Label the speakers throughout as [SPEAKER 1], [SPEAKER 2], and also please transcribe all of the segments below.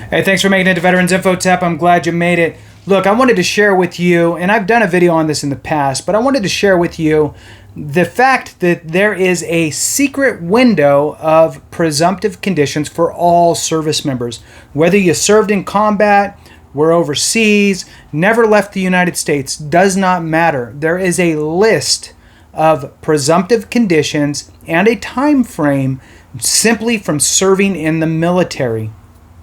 [SPEAKER 1] Hey, thanks for making it to Veterans Info Tap. I'm glad you made it. Look, I wanted to share with you, and I've done a video on this in the past, but I wanted to share with you the fact that there is a secret window of presumptive conditions for all service members. Whether you served in combat, were overseas, never left the United States, does not matter. There is a list of presumptive conditions and a time frame simply from serving in the military,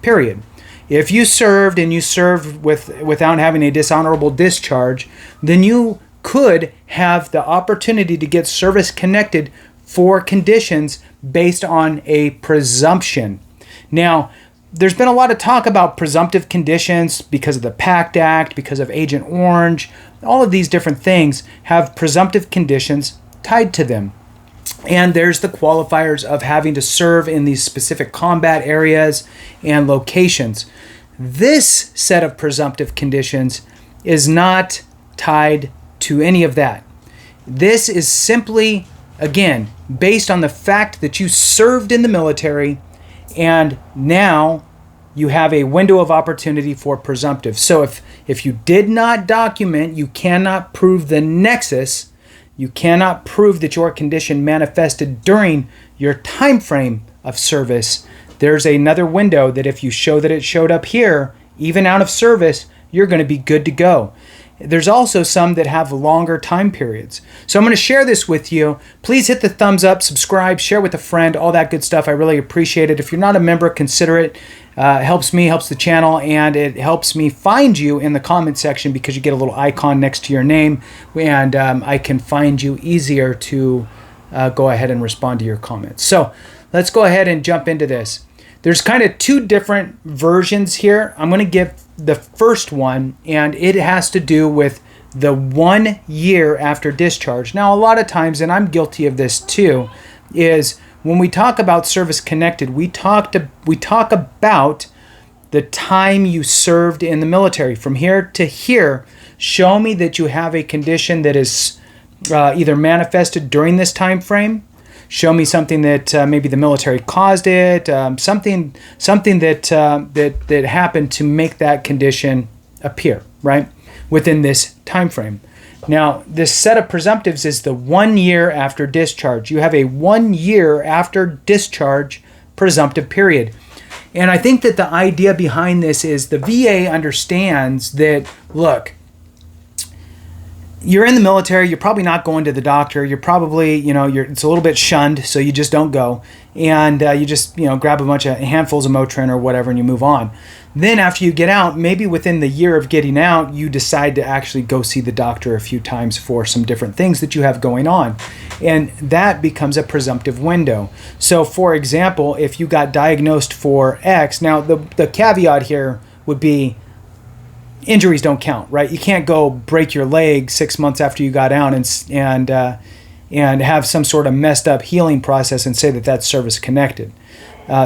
[SPEAKER 1] period. If you served and you served without having a dishonorable discharge, then you could have the opportunity to get service connected for conditions based on a presumption. Now, there's been a lot of talk about presumptive conditions because of the PACT Act, because of Agent Orange. All of these different things have presumptive conditions tied to them. And there's the qualifiers of having to serve in these specific combat areas and locations. This set of presumptive conditions is not tied to any of that. This is simply, again, based on the fact that you served in the military and now you have a window of opportunity for presumptive. So if you did not document, you cannot prove the nexus. You cannot prove that your condition manifested during your time frame of service. There's another window that if you show that it showed up here, even out of service, you're going to be good to go. There's also some that have longer time periods. So I'm going to share this with you. Please hit the thumbs up, subscribe, share with a friend, all that good stuff. I really appreciate it. If you're not a member, consider it. It helps me, helps the channel, and it helps me find you in the comment section because you get a little icon next to your name, and I can find you easier to go ahead and respond to your comments. So let's go ahead and jump into this. There's kind of two different versions here. I'm going to give the first one, and it has to do with the 1 year after discharge. Now, a lot of times, and I'm guilty of this too, is when we talk about service connected, we talk about the time you served in the military. From here to here, show me that you have a condition that is either manifested during this time frame. Show me something that maybe the military caused it, something that happened to make that condition appear, right, within this time frame. Now, this set of presumptives is the 1 year after discharge. You have a 1 year after discharge presumptive period. And I think that the idea behind this is the VA understands that, look, you're in the military, you're probably not going to the doctor, you're probably, it's a little bit shunned, so you just don't go. And you just, grab a bunch of handfuls of Motrin or whatever and you move on. Then after you get out, maybe within the year of getting out, you decide to actually go see the doctor a few times for some different things that you have going on. And that becomes a presumptive window. So for example, if you got diagnosed for X, now the caveat here would be, injuries don't count, right? You can't go break your leg 6 months after you got out and have some sort of messed up healing process and say that that's service connected.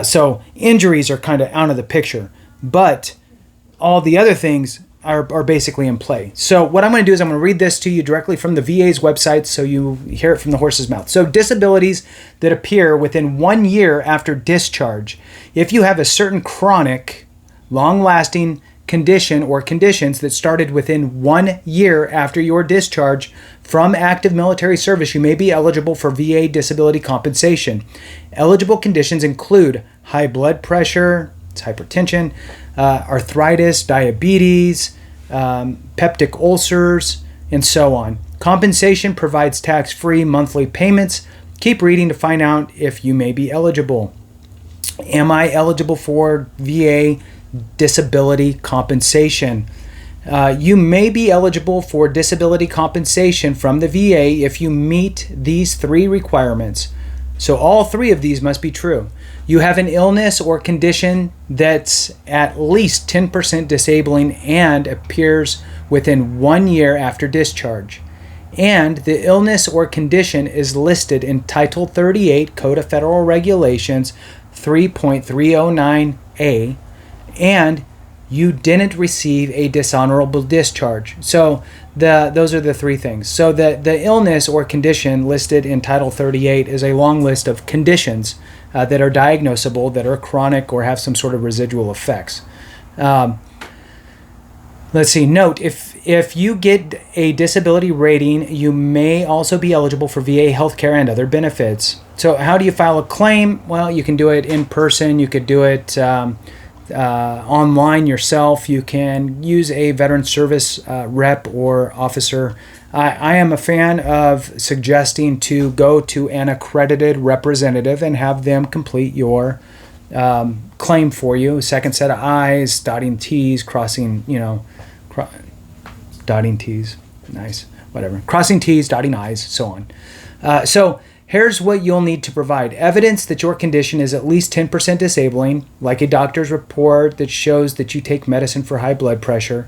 [SPEAKER 1] So injuries are kind of out of the picture, but all the other things are basically in play. So what I'm going to do is I'm going to read this to you directly from the VA's website so you hear it from the horse's mouth. So disabilities that appear within 1 year after discharge. If you have a certain chronic, long-lasting condition or conditions that started within 1 year after your discharge from active military service, you may be eligible for VA disability compensation. Eligible conditions include high blood pressure, it's hypertension, arthritis, diabetes, peptic ulcers, and so on. Compensation provides tax-free monthly payments. Keep reading to find out if you may be eligible. Am I eligible for VA disability compensation? You may be eligible for disability compensation from the VA if you meet these three requirements. So all three of these must be true. You have an illness or condition that's at least 10% disabling and appears within 1 year after discharge. And the illness or condition is listed in Title 38 Code of Federal Regulations 3.309A, and you didn't receive a dishonorable discharge. So those are the three things. So the illness or condition listed in Title 38 is a long list of conditions that are diagnosable, that are chronic or have some sort of residual effects. Let's see. Note, if you get a disability rating, you may also be eligible for VA healthcare and other benefits. So how do you file a claim? Well, you can do it in person. You could do it online yourself. You can use a veteran service rep or officer. I am a fan of suggesting to go to an accredited representative and have them complete your claim for you. Second set of I's, dotting T's, crossing, dotting T's, nice, whatever. Crossing T's, dotting I's, so on. So here's what you'll need to provide. Evidence that your condition is at least 10% disabling, like a doctor's report that shows that you take medicine for high blood pressure,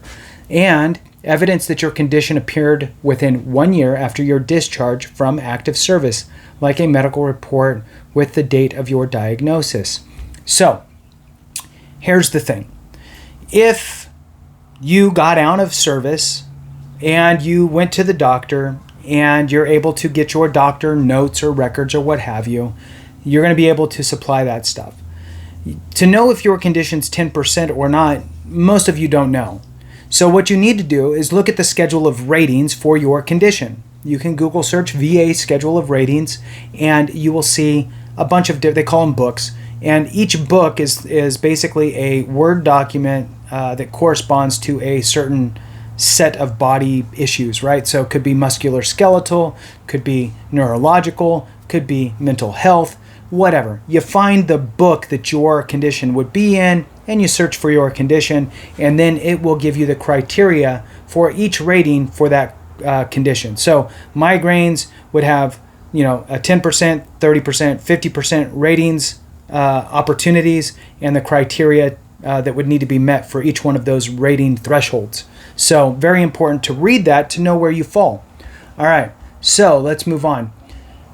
[SPEAKER 1] and evidence that your condition appeared within 1 year after your discharge from active service, like a medical report with the date of your diagnosis. So here's the thing. If you got out of service and you went to the doctor and you're able to get your doctor notes or records or what have you, you're going to be able to supply that stuff. To know if your condition's 10% or not, most of you don't know. So what you need to do is look at the schedule of ratings for your condition. You can Google search VA schedule of ratings and you will see a bunch of, they call them books, and each book is basically a Word document that corresponds to a certain set of body issues, right? So it could be musculoskeletal, could be neurological, could be mental health, whatever. You find the book that your condition would be in and you search for your condition, and then it will give you the criteria for each rating for that condition. So migraines would have, a 10%, 30%, 50% ratings opportunities, and the criteria that would need to be met for each one of those rating thresholds. So very important to read that to know where you fall. All right, so let's move on.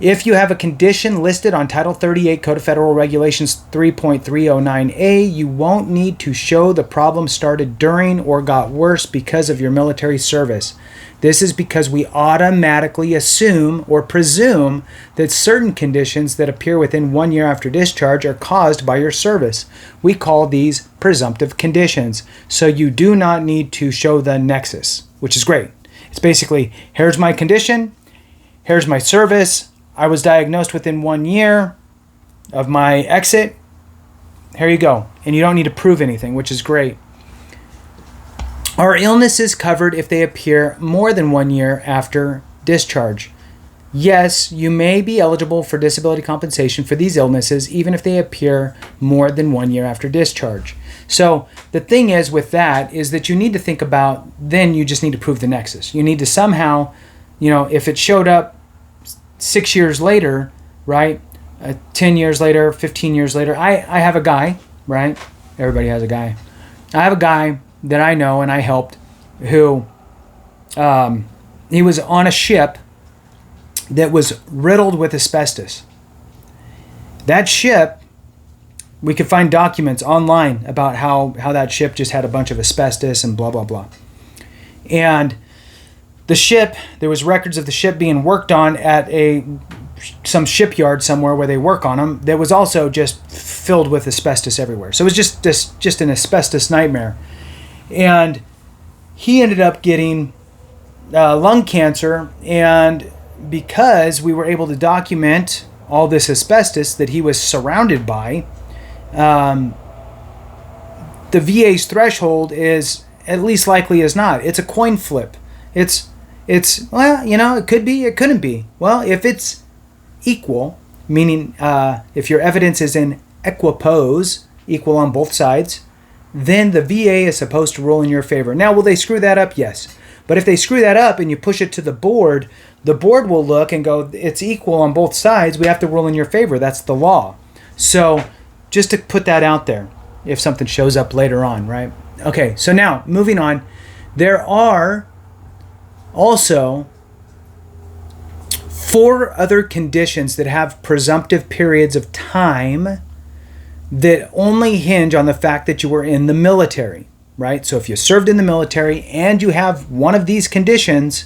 [SPEAKER 1] If you have a condition listed on Title 38 Code of Federal Regulations 3.309A, you won't need to show the problem started during or got worse because of your military service. This is because we automatically assume or presume that certain conditions that appear within 1 year after discharge are caused by your service. We call these presumptive conditions. So you do not need to show the nexus, which is great. It's basically, here's my condition, here's my service, I was diagnosed within 1 year of my exit. Here you go. And you don't need to prove anything, which is great. Are illnesses covered if they appear more than 1 year after discharge? Yes, you may be eligible for disability compensation for these illnesses even if they appear more than 1 year after discharge. So the thing is with that is that you need to think about, then you just need to prove the nexus. You need to somehow, if it showed up 6 years later, right? 10 years later, 15 years later, I have a guy, right? Everybody has a guy. I have a guy that I know and I helped who, he was on a ship that was riddled with asbestos. That ship, we could find documents online about how that ship just had a bunch of asbestos and blah, blah, blah. And the ship, there was records of the ship being worked on at some shipyard somewhere where they work on them that was also just filled with asbestos everywhere. So it was just an asbestos nightmare. And he ended up getting lung cancer, and because we were able to document all this asbestos that he was surrounded by, the VA's threshold is at least likely as not. It's a coin flip. It's well, it could be, it couldn't be. Well, if it's equal, meaning if your evidence is in equipoise, equal on both sides, then the VA is supposed to rule in your favor. Now, will they screw that up? Yes. But if they screw that up and you push it to the board will look and go, it's equal on both sides, we have to rule in your favor. That's the law. So just to put that out there, if something shows up later on, right? Okay, so now, moving on. There are also 4 other conditions that have presumptive periods of time that only hinge on the fact that you were in the military, right? So if you served in the military and you have one of these conditions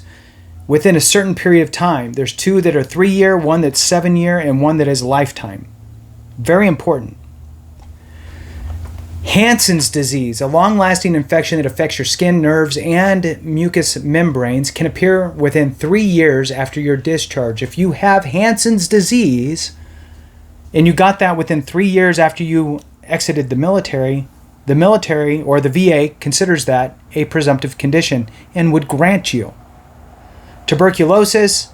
[SPEAKER 1] within a certain period of time, there's 2 that are 3 year, one that's 7 year, and one that is lifetime. Very important. Hansen's disease, a long-lasting infection that affects your skin, nerves, and mucous membranes, can appear within 3 years after your discharge. If you have Hansen's disease and you got that within 3 years after you exited the military or the VA considers that a presumptive condition and would grant you. Tuberculosis,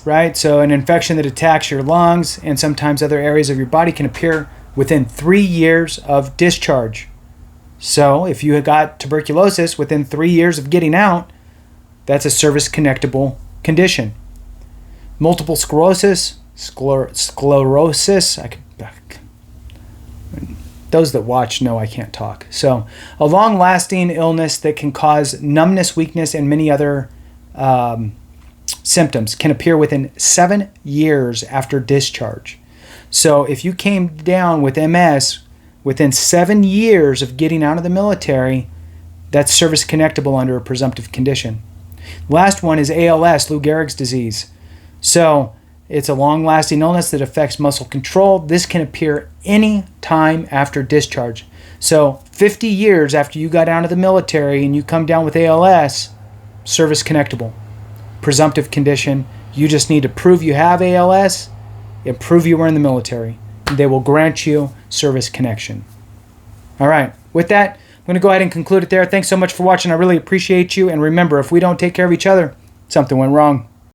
[SPEAKER 1] right? So an infection that attacks your lungs and sometimes other areas of your body can appear within 3 years of discharge. So if you got tuberculosis within 3 years of getting out, that's a service-connectable condition. Multiple sclerosis, those that watch know I can't talk. So a long-lasting illness that can cause numbness, weakness, and many other symptoms can appear within 7 years after discharge. So if you came down with MS within 7 years of getting out of the military, that's service connectable under a presumptive condition. Last one is ALS, Lou Gehrig's disease. So it's a long-lasting illness that affects muscle control. This can appear any time after discharge. So 50 years after you got out of the military and you come down with ALS, service connectable. Presumptive condition. You just need to prove you have ALS and prove you were in the military. They will grant you service connection. All right. With that, I'm going to go ahead and conclude it there. Thanks so much for watching. I really appreciate you. And remember, if we don't take care of each other, something went wrong.